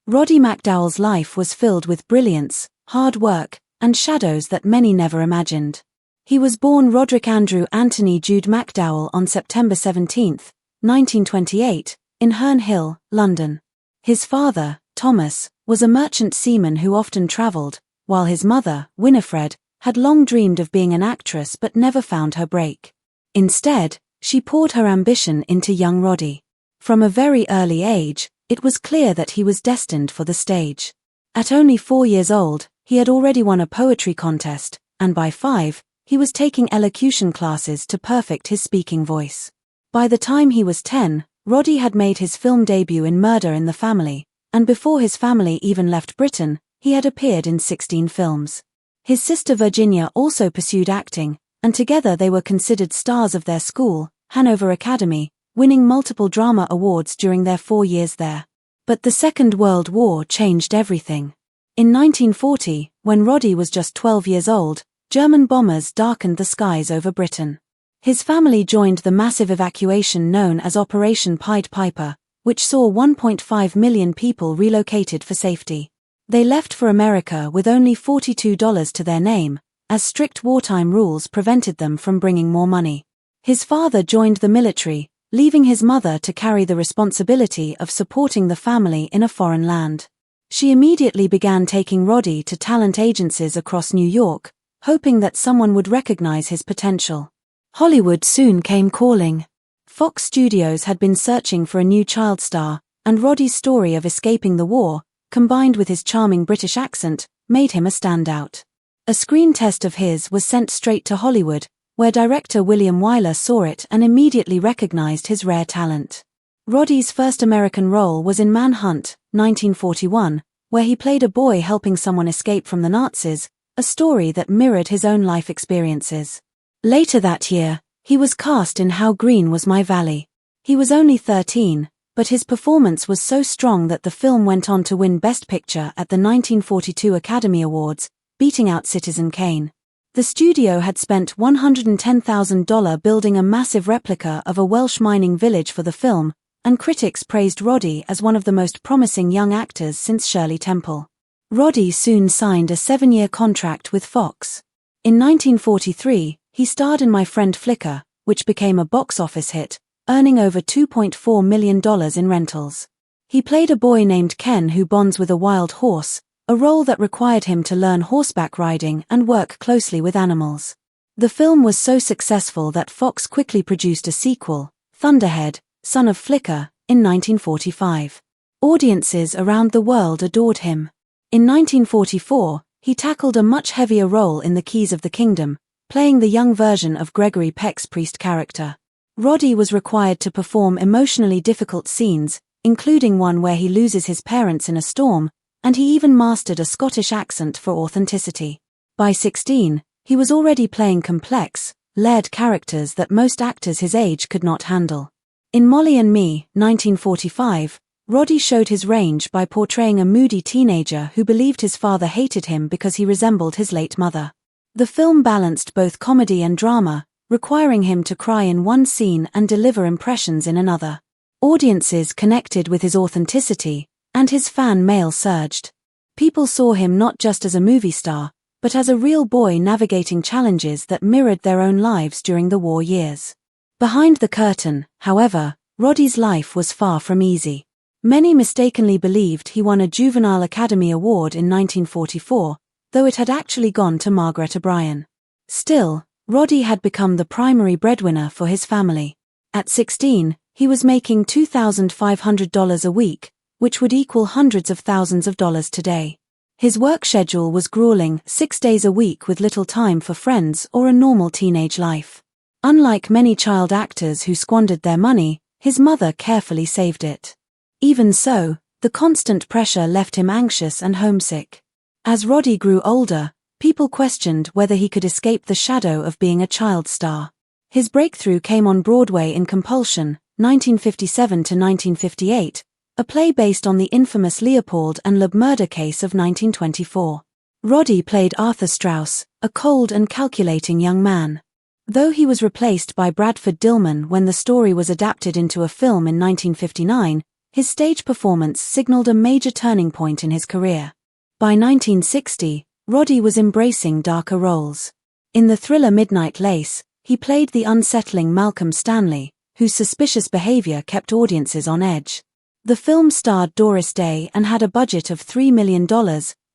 Roddy McDowall's life was filled with brilliance, hard work, and shadows that many never imagined. He was born Roderick Andrew Anthony Jude McDowall on September 17, 1928, in Herne Hill, London. His father, Thomas, was a merchant seaman who often travelled, while his mother, Winifred, had long dreamed of being an actress but never found her break. Instead, she poured her ambition into young Roddy. From a very early age, it was clear that he was destined for the stage. At only 4 years old, he had already won a poetry contest, and by 5, he was taking elocution classes to perfect his speaking voice. By the time he was 10, Roddy had made his film debut in Murder in the Family, and before his family even left Britain, he had appeared in 16 films. His sister Virginia also pursued acting, and together they were considered stars of their school, Hanover Academy, winning multiple drama awards during their 4 years there. But the Second World War changed everything. In 1940, when Roddy was just 12 years old, German bombers darkened the skies over Britain. His family joined the massive evacuation known as Operation Pied Piper, which saw 1.5 million people relocated for safety. They left for America with only $42 to their name, as strict wartime rules prevented them from bringing more money. His father joined the military, leaving his mother to carry the responsibility of supporting the family in a foreign land. She immediately began taking Roddy to talent agencies across New York, hoping that someone would recognize his potential. Hollywood soon came calling. Fox Studios had been searching for a new child star, and Roddy's story of escaping the war, combined with his charming British accent, made him a standout. A screen test of his was sent straight to Hollywood, where director William Wyler saw it and immediately recognized his rare talent. Roddy's first American role was in Manhunt, 1941, where he played a boy helping someone escape from the Nazis, a story that mirrored his own life experiences. Later that year, he was cast in How Green Was My Valley. He was only 13, but his performance was so strong that the film went on to win Best Picture at the 1942 Academy Awards, beating out Citizen Kane. The studio had spent $110,000 building a massive replica of a Welsh mining village for the film, and critics praised Roddy as one of the most promising young actors since Shirley Temple. Roddy soon signed a 7-year contract with Fox. In 1943, he starred in My Friend Flicker, which became a box office hit, earning over $2.4 million in rentals. He played a boy named Ken who bonds with a wild horse, a role that required him to learn horseback riding and work closely with animals. The film was so successful that Fox quickly produced a sequel, Thunderhead, Son of Flicker, in 1945. Audiences around the world adored him. In 1944, he tackled a much heavier role in The Keys of the Kingdom, playing the young version of Gregory Peck's priest character. Roddy was required to perform emotionally difficult scenes, including one where he loses his parents in a storm, and he even mastered a Scottish accent for authenticity. By 16, he was already playing complex, layered characters that most actors his age could not handle. In Molly and Me, 1945, Roddy showed his range by portraying a moody teenager who believed his father hated him because he resembled his late mother. The film balanced both comedy and drama, requiring him to cry in one scene and deliver impressions in another. Audiences connected with his authenticity, and his fan mail surged. People saw him not just as a movie star, but as a real boy navigating challenges that mirrored their own lives during the war years. Behind the curtain, however, Roddy's life was far from easy. Many mistakenly believed he won a Juvenile Academy Award in 1944, though it had actually gone to Margaret O'Brien. Still, Roddy had become the primary breadwinner for his family. At 16, he was making $2,500 a week, which would equal hundreds of thousands of dollars today. His work schedule was grueling, 6 days a week with little time for friends or a normal teenage life. Unlike many child actors who squandered their money, his mother carefully saved it. Even so, the constant pressure left him anxious and homesick. As Roddy grew older, people questioned whether he could escape the shadow of being a child star. His breakthrough came on Broadway in Compulsion, 1957 to 1958, a play based on the infamous Leopold and Loeb murder case of 1924. Roddy played Arthur Strauss, a cold and calculating young man. Though he was replaced by Bradford Dillman when the story was adapted into a film in 1959, His stage performance signaled a major turning point in his career. By 1960, Roddy was embracing darker roles. In the thriller Midnight Lace, he played the unsettling Malcolm Stanley, whose suspicious behavior kept audiences on edge. The film starred Doris Day and had a budget of $3 million,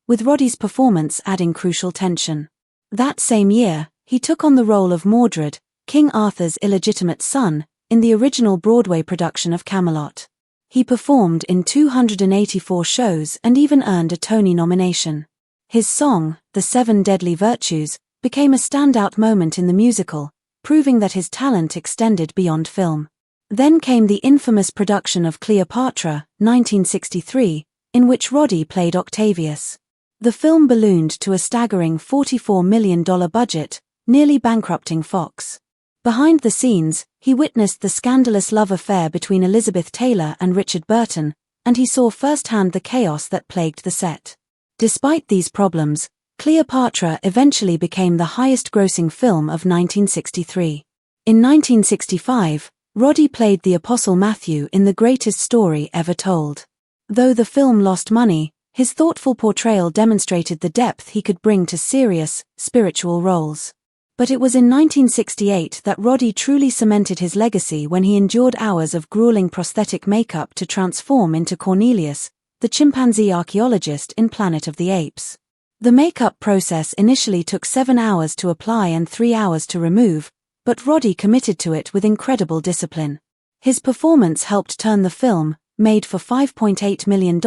with Roddy's performance adding crucial tension. That same year, he took on the role of Mordred, King Arthur's illegitimate son, in the original Broadway production of Camelot. He performed in 284 shows and even earned a Tony nomination. His song, The Seven Deadly Virtues, became a standout moment in the musical, proving that his talent extended beyond film. Then came the infamous production of Cleopatra, 1963, in which Roddy played Octavius. The film ballooned to a staggering $44 million budget, nearly bankrupting Fox. Behind the scenes, he witnessed the scandalous love affair between Elizabeth Taylor and Richard Burton, and he saw firsthand the chaos that plagued the set. Despite these problems, Cleopatra eventually became the highest-grossing film of 1963. In 1965, Roddy played the Apostle Matthew in The Greatest Story Ever Told. Though the film lost money, his thoughtful portrayal demonstrated the depth he could bring to serious, spiritual roles. But it was in 1968 that Roddy truly cemented his legacy when he endured hours of grueling prosthetic makeup to transform into Cornelius, the chimpanzee archaeologist in Planet of the Apes. The makeup process initially took 7 hours to apply and 3 hours to remove, but Roddy committed to it with incredible discipline. His performance helped turn the film, made for $5.8 million,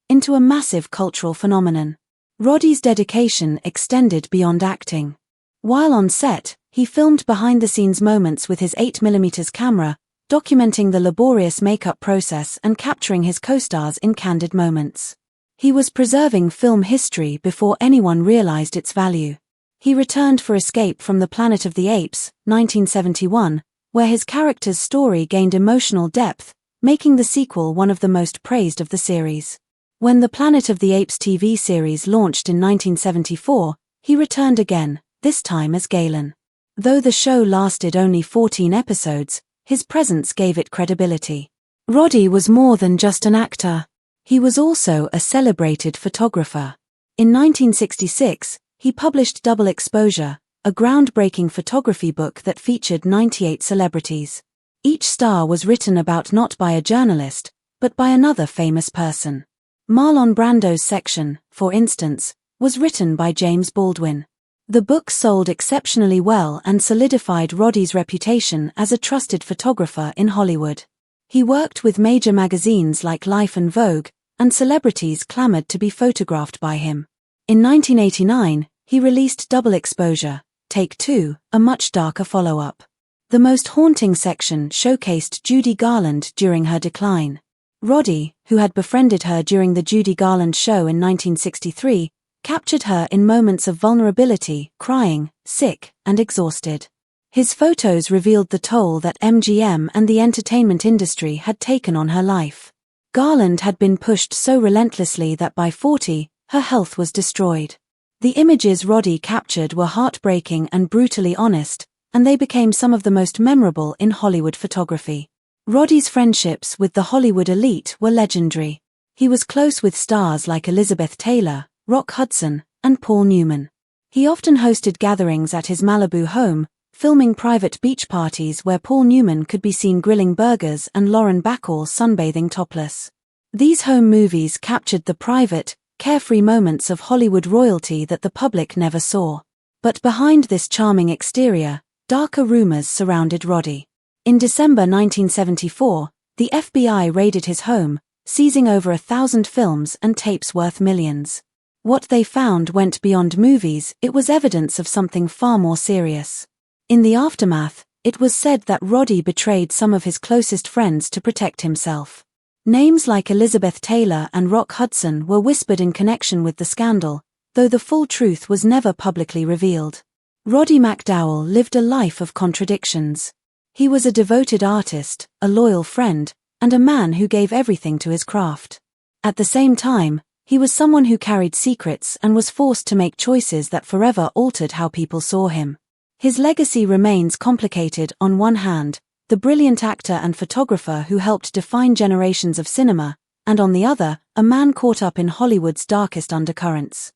into a massive cultural phenomenon. Roddy's dedication extended beyond acting. While on set, he filmed behind-the-scenes moments with his 8mm camera, documenting the laborious makeup process and capturing his co-stars in candid moments. He was preserving film history before anyone realized its value. He returned for Escape from the Planet of the Apes, 1971, where his character's story gained emotional depth, making the sequel one of the most praised of the series. When the Planet of the Apes TV series launched in 1974, he returned again, this time as Galen. Though the show lasted only 14 episodes, his presence gave it credibility. Roddy was more than just an actor. He was also a celebrated photographer. In 1966, he published Double Exposure, a groundbreaking photography book that featured 98 celebrities. Each star was written about not by a journalist, but by another famous person. Marlon Brando's section, for instance, was written by James Baldwin. The book sold exceptionally well and solidified Roddy's reputation as a trusted photographer in Hollywood. He worked with major magazines like Life and Vogue, and celebrities clamored to be photographed by him. In 1989, he released Double Exposure, Take 2, a much darker follow-up. The most haunting section showcased Judy Garland during her decline. Roddy, who had befriended her during the Judy Garland show in 1963, captured her in moments of vulnerability, crying, sick, and exhausted. His photos revealed the toll that MGM and the entertainment industry had taken on her life. Garland had been pushed so relentlessly that by 40, her health was destroyed. The images Roddy captured were heartbreaking and brutally honest, and they became some of the most memorable in Hollywood photography. Roddy's friendships with the Hollywood elite were legendary. He was close with stars like Elizabeth Taylor, Rock Hudson, and Paul Newman. He often hosted gatherings at his Malibu home, filming private beach parties where Paul Newman could be seen grilling burgers and Lauren Bacall sunbathing topless. These home movies captured the private, carefree moments of Hollywood royalty that the public never saw. But behind this charming exterior, darker rumors surrounded Roddy. In December 1974, the FBI raided his home, seizing over 1,000 films and tapes worth millions. What they found went beyond movies, it was evidence of something far more serious. In the aftermath, it was said that Roddy betrayed some of his closest friends to protect himself. Names like Elizabeth Taylor and Rock Hudson were whispered in connection with the scandal, though the full truth was never publicly revealed. Roddy McDowall lived a life of contradictions. He was a devoted artist, a loyal friend, and a man who gave everything to his craft. At the same time, he was someone who carried secrets and was forced to make choices that forever altered how people saw him. His legacy remains complicated. On one hand, the brilliant actor and photographer who helped define generations of cinema, and on the other, a man caught up in Hollywood's darkest undercurrents.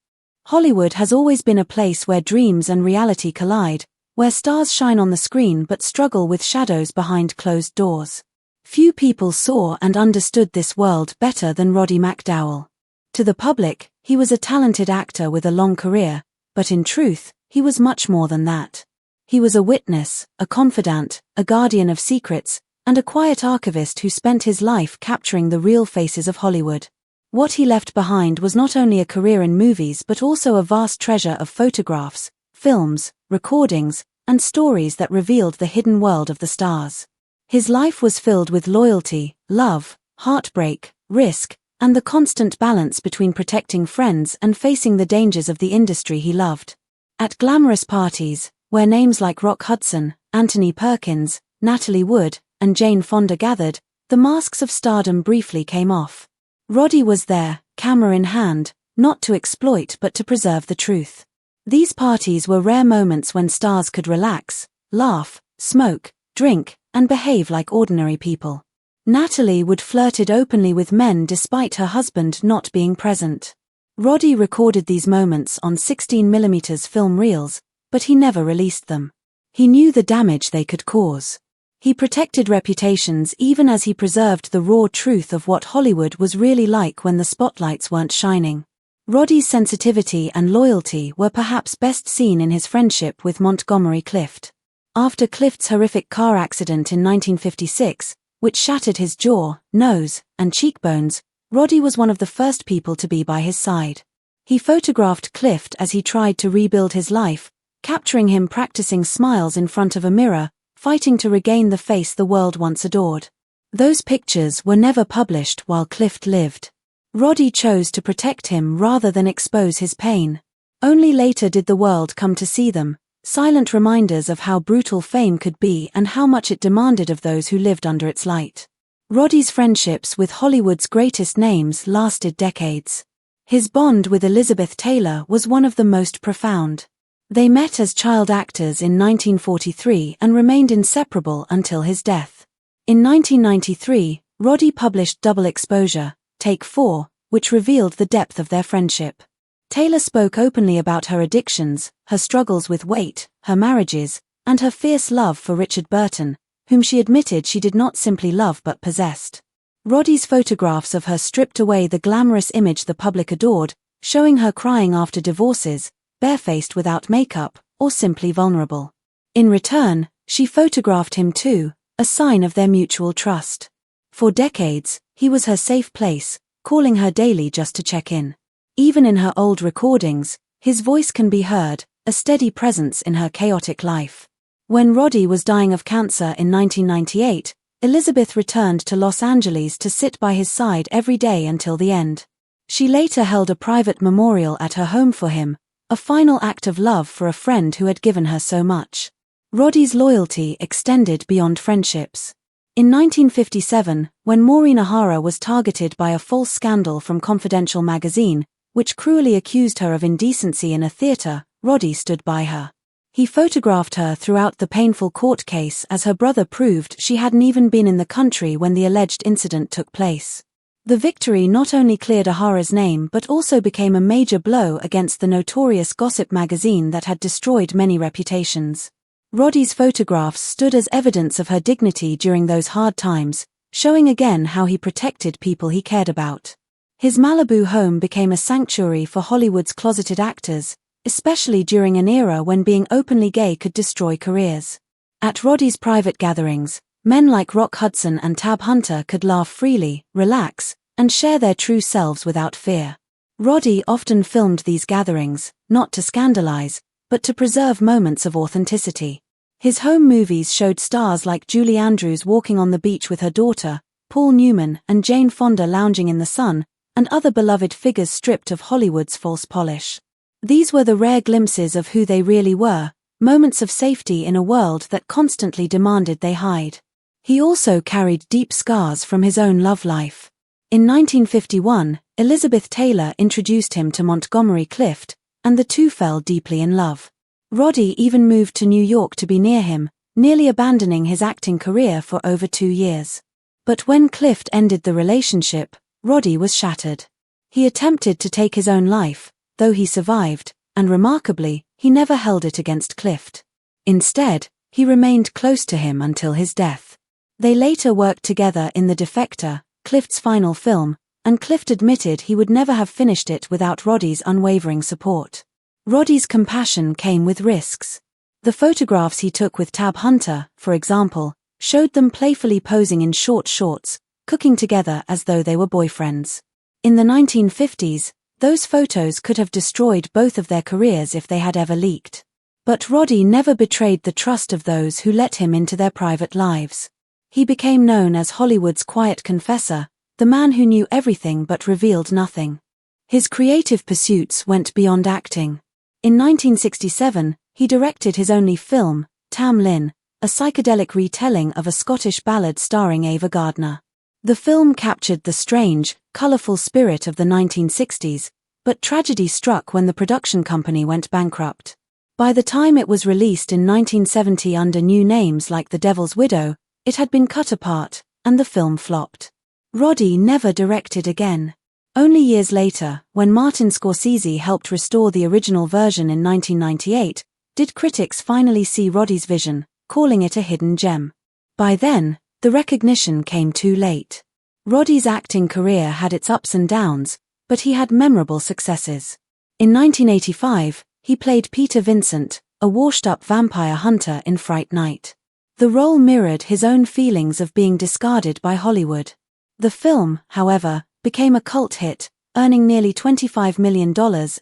Hollywood has always been a place where dreams and reality collide, where stars shine on the screen but struggle with shadows behind closed doors. Few people saw and understood this world better than Roddy McDowall. To the public, he was a talented actor with a long career, but in truth, he was much more than that. He was a witness, a confidant, a guardian of secrets, and a quiet archivist who spent his life capturing the real faces of Hollywood. What he left behind was not only a career in movies but also a vast treasure of photographs, films, recordings, and stories that revealed the hidden world of the stars. His life was filled with loyalty, love, heartbreak, risk, and the constant balance between protecting friends and facing the dangers of the industry he loved. At glamorous parties, where names like Rock Hudson, Anthony Perkins, Natalie Wood, and Jane Fonda gathered, the masks of stardom briefly came off. Roddy was there, camera in hand, not to exploit but to preserve the truth. These parties were rare moments when stars could relax, laugh, smoke, drink, and behave like ordinary people. Natalie Wood flirted openly with men despite her husband not being present. Roddy recorded these moments on 16mm film reels, but he never released them. He knew the damage they could cause. He protected reputations even as he preserved the raw truth of what Hollywood was really like when the spotlights weren't shining. Roddy's sensitivity and loyalty were perhaps best seen in his friendship with Montgomery Clift. After Clift's horrific car accident in 1956, which shattered his jaw, nose, and cheekbones, Roddy was one of the first people to be by his side. He photographed Clift as he tried to rebuild his life, capturing him practicing smiles in front of a mirror, fighting to regain the face the world once adored. Those pictures were never published while Clift lived. Roddy chose to protect him rather than expose his pain. Only later did the world come to see them, silent reminders of how brutal fame could be and how much it demanded of those who lived under its light. Roddy's friendships with Hollywood's greatest names lasted decades. His bond with Elizabeth Taylor was one of the most profound. They met as child actors in 1943 and remained inseparable until his death. In 1993, Roddy published Double Exposure, Take 4, which revealed the depth of their friendship. Taylor spoke openly about her addictions, her struggles with weight, her marriages, and her fierce love for Richard Burton, whom she admitted she did not simply love but possessed. Roddy's photographs of her stripped away the glamorous image the public adored, showing her crying after divorces, barefaced without makeup, or simply vulnerable. In return, she photographed him too, a sign of their mutual trust. For decades, he was her safe place, calling her daily just to check in. Even in her old recordings, his voice can be heard, a steady presence in her chaotic life. When Roddy was dying of cancer in 1998, Elizabeth returned to Los Angeles to sit by his side every day until the end. She later held a private memorial at her home for him, a final act of love for a friend who had given her so much. Roddy's loyalty extended beyond friendships. In 1957, when Maureen O'Hara was targeted by a false scandal from Confidential magazine, which cruelly accused her of indecency in a theater, Roddy stood by her. He photographed her throughout the painful court case as her brother proved she hadn't even been in the country when the alleged incident took place. The victory not only cleared O'Hara's name but also became a major blow against the notorious gossip magazine that had destroyed many reputations. Roddy's photographs stood as evidence of her dignity during those hard times, showing again how he protected people he cared about. His Malibu home became a sanctuary for Hollywood's closeted actors, especially during an era when being openly gay could destroy careers. At Roddy's private gatherings, men like Rock Hudson and Tab Hunter could laugh freely, relax, and share their true selves without fear. Roddy often filmed these gatherings, not to scandalize, but to preserve moments of authenticity. His home movies showed stars like Julie Andrews walking on the beach with her daughter, Paul Newman and Jane Fonda lounging in the sun, and other beloved figures stripped of Hollywood's false polish. These were the rare glimpses of who they really were, moments of safety in a world that constantly demanded they hide. He also carried deep scars from his own love life. In 1951, Elizabeth Taylor introduced him to Montgomery Clift, and the two fell deeply in love. Roddy even moved to New York to be near him, nearly abandoning his acting career for over 2 years. But when Clift ended the relationship, Roddy was shattered. He attempted to take his own life, though he survived, and remarkably, he never held it against Clift. Instead, he remained close to him until his death. They later worked together in The Defector, Clift's final film, and Clift admitted he would never have finished it without Roddy's unwavering support. Roddy's compassion came with risks. The photographs he took with Tab Hunter, for example, showed them playfully posing in short shorts, cooking together as though they were boyfriends. In the 1950s, those photos could have destroyed both of their careers if they had ever leaked. But Roddy never betrayed the trust of those who let him into their private lives. He became known as Hollywood's quiet confessor, the man who knew everything but revealed nothing. His creative pursuits went beyond acting. In 1967, he directed his only film, Tam Lin, a psychedelic retelling of a Scottish ballad starring Ava Gardner. The film captured the strange, colorful spirit of the 1960s, but tragedy struck when the production company went bankrupt. By the time it was released in 1970 under new names like The Devil's Widow, it had been cut apart, and the film flopped. Roddy never directed again. Only years later, when Martin Scorsese helped restore the original version in 1998, did critics finally see Roddy's vision, calling it a hidden gem. By then, the recognition came too late. Roddy's acting career had its ups and downs, but he had memorable successes. In 1985, he played Peter Vincent, a washed-up vampire hunter in Fright Night. The role mirrored his own feelings of being discarded by Hollywood. The film, however, became a cult hit, earning nearly $25 million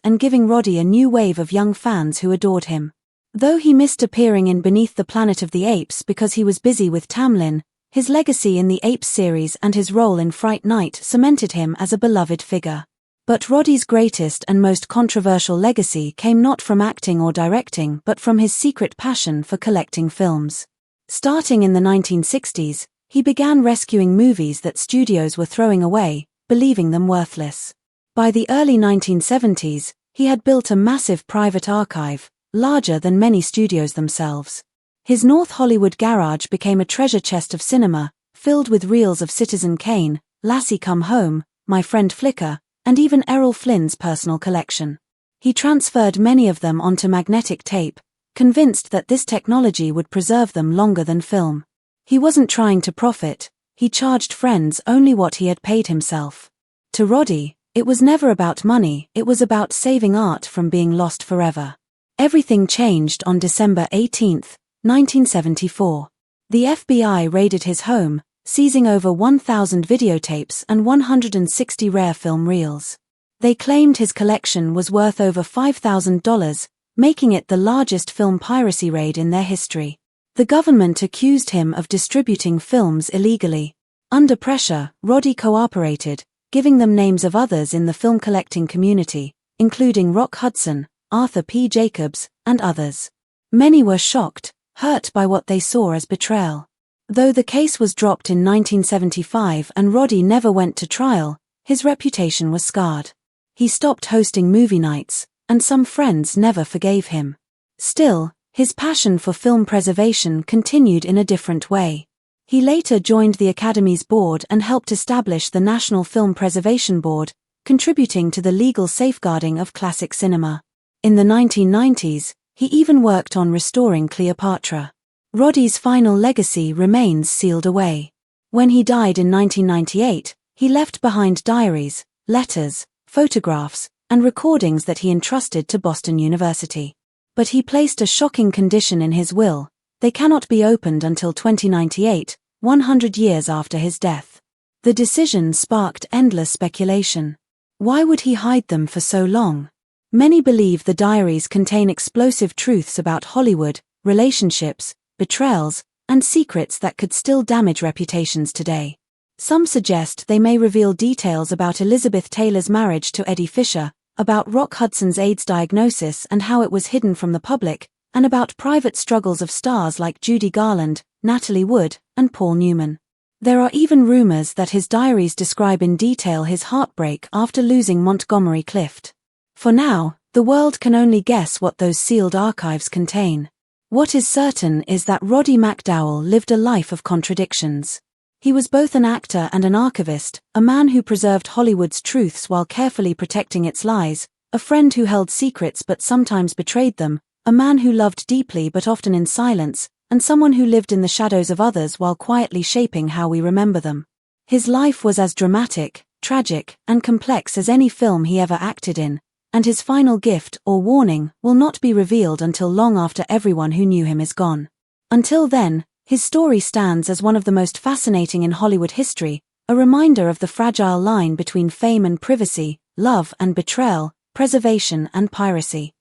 and giving Roddy a new wave of young fans who adored him. Though he missed appearing in Beneath the Planet of the Apes because he was busy with Tam Lin, his legacy in the Apes series and his role in Fright Night cemented him as a beloved figure. But Roddy's greatest and most controversial legacy came not from acting or directing but from his secret passion for collecting films. Starting in the 1960s, he began rescuing movies that studios were throwing away, believing them worthless. By the early 1970s, he had built a massive private archive, larger than many studios themselves. His North Hollywood garage became a treasure chest of cinema, filled with reels of Citizen Kane, Lassie Come Home, My Friend Flicker, and even Errol Flynn's personal collection. He transferred many of them onto magnetic tape, convinced that this technology would preserve them longer than film. He wasn't trying to profit, he charged friends only what he had paid himself. To Roddy, it was never about money, it was about saving art from being lost forever. Everything changed on December 18, 1974. The FBI raided his home, seizing over 1,000 videotapes and 160 rare film reels. They claimed his collection was worth over $5,000, making it the largest film piracy raid in their history. The government accused him of distributing films illegally. Under pressure, Roddy cooperated, giving them names of others in the film collecting community, including Rock Hudson, Arthur P. Jacobs, and others. Many were shocked, hurt by what they saw as betrayal. Though the case was dropped in 1975 and Roddy never went to trial, his reputation was scarred. He stopped hosting movie nights, and some friends never forgave him. Still, his passion for film preservation continued in a different way. He later joined the Academy's board and helped establish the National Film Preservation Board, contributing to the legal safeguarding of classic cinema. In the 1990s, he even worked on restoring Cleopatra. Roddy's final legacy remains sealed away. When he died in 1998, he left behind diaries, letters, photographs, and recordings that he entrusted to Boston University. But he placed a shocking condition in his will: they cannot be opened until 2098, 100 years after his death. The decision sparked endless speculation. Why would he hide them for so long? Many believe the diaries contain explosive truths about Hollywood, relationships, betrayals, and secrets that could still damage reputations today. Some suggest they may reveal details about Elizabeth Taylor's marriage to Eddie Fisher, about Rock Hudson's AIDS diagnosis and how it was hidden from the public, and about private struggles of stars like Judy Garland, Natalie Wood, and Paul Newman. There are even rumors that his diaries describe in detail his heartbreak after losing Montgomery Clift. For now, the world can only guess what those sealed archives contain. What is certain is that Roddy McDowall lived a life of contradictions. He was both an actor and an archivist, a man who preserved Hollywood's truths while carefully protecting its lies, a friend who held secrets but sometimes betrayed them, a man who loved deeply but often in silence, and someone who lived in the shadows of others while quietly shaping how we remember them. His life was as dramatic, tragic, and complex as any film he ever acted in, and his final gift, or warning, will not be revealed until long after everyone who knew him is gone. Until then, his story stands as one of the most fascinating in Hollywood history, a reminder of the fragile line between fame and privacy, love and betrayal, preservation and piracy.